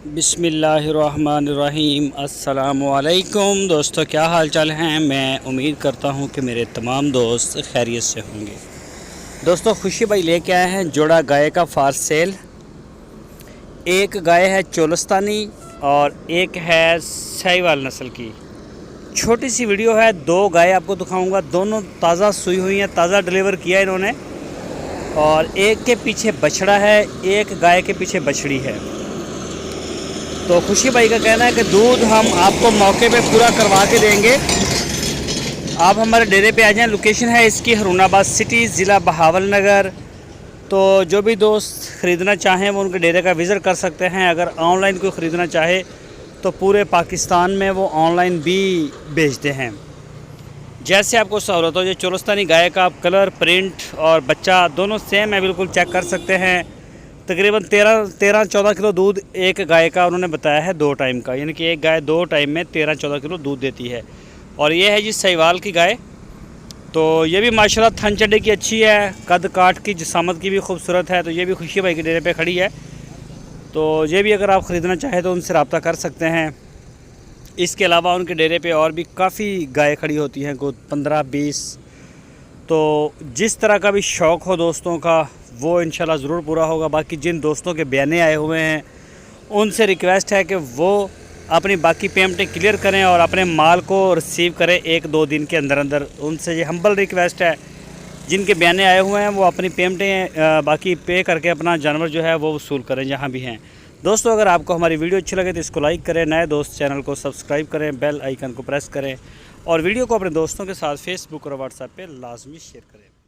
बिस्मिल्लाहिर्रहमानिर्रहीम। अस्सलामुअलैकुम दोस्तों, क्या हाल चाल हैं। मैं उम्मीद करता हूं कि मेरे तमाम दोस्त खैरियत से होंगे। दोस्तों, खुशी भाई लेके आए हैं जोड़ा गाय का फार सेल। एक गाय है चोलस्तानी और एक है साहिवाल नस्ल की। छोटी सी वीडियो है, दो गाय आपको दिखाऊंगा। दोनों ताज़ा सुई हुई हैं, ताज़ा डिलीवर किया इन्होंने। और एक के पीछे बछड़ा है, एक गाय के पीछे बछड़ी है। तो खुशी भाई का कहना है कि दूध हम आपको मौके पे पूरा करवा के देंगे। आप हमारे डेरे पे आ जाएं। लोकेशन है इसकी हरूनाबाद सिटी, ज़िला बहावलनगर। तो जो भी दोस्त ख़रीदना चाहें वो उनके डेरे का विज़िट कर सकते हैं। अगर ऑनलाइन कोई ख़रीदना चाहे तो पूरे पाकिस्तान में वो ऑनलाइन भी भेजते हैं, जैसे आपको सहूलत हो। ये चोलस्तानी गाय का आप कलर, प्रिंट और बच्चा दोनों सेम है, बिल्कुल चेक कर सकते हैं। तकरीबन 13-14 किलो दूध एक गाय का उन्होंने बताया है, 2 टाइम का, यानी कि एक गाय 2 टाइम में 13-14 किलो दूध देती है। और ये है जी साहिवाल की गाय। तो ये भी माशाल्लाह थन चड्डे की अच्छी है, कद काट की, जिसामत की भी खूबसूरत है। तो ये भी खुशी भाई के डेरे पे खड़ी है। तो ये भी अगर आप ख़रीदना चाहें तो उनसे रब्ता कर सकते हैं। इसके अलावा उनके डेरे पे और भी काफ़ी गाय खड़ी होती हैं, को 15-20। तो जिस तरह का भी शौक़ हो दोस्तों का, वो इंशाल्लाह ज़रूर पूरा होगा। बाकी जिन दोस्तों के बयाने आए हुए हैं उनसे रिक्वेस्ट है कि वो अपनी बाकी पेमेंटें क्लियर करें और अपने माल को रिसीव करें 1-2 दिन के अंदर अंदर। उनसे ये हम्बल रिक्वेस्ट है। जिनके बयाने आए हुए हैं वो अपनी पेमेंटें बाकी पे करके अपना जानवर जो है वो वसूल करें जहाँ भी हैं। दोस्तों, अगर आपको हमारी वीडियो अच्छी लगे तो इसको लाइक करें। नए दोस्त चैनल को सब्सक्राइब करें, बेल आइकन को प्रेस करें और वीडियो को अपने दोस्तों के साथ फेसबुक और व्हाट्सएप पे लाजमी शेयर करें।